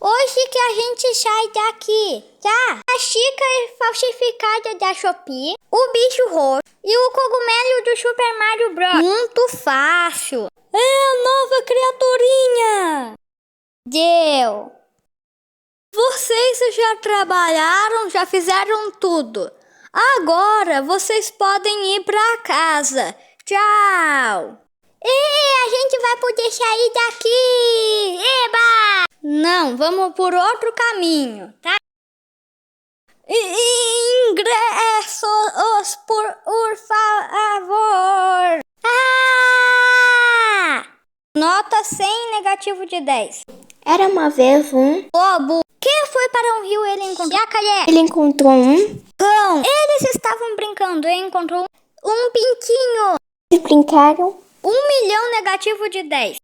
Hoje que a gente sai daqui, tá? A xícara falsificada da Shopee, o bicho roxo e o cogumelo do Super Mario Bros. Muito fácil. É a nova criaturinha. Deu. Vocês já trabalharam, já fizeram tudo. Agora vocês podem ir pra casa. Tchau. E a gente vai poder sair daqui. Eba! Não, vamos por outro caminho, tá? Ingressos, por favor. Ah! Nota 100, negativo de 10. Era uma vez um Lobo, que foi para um rio ele encontrou jacaré. Ele encontrou um Cão. Eles estavam brincando e encontrou um pintinho. Eles brincaram. 1 milhão negativo de 10.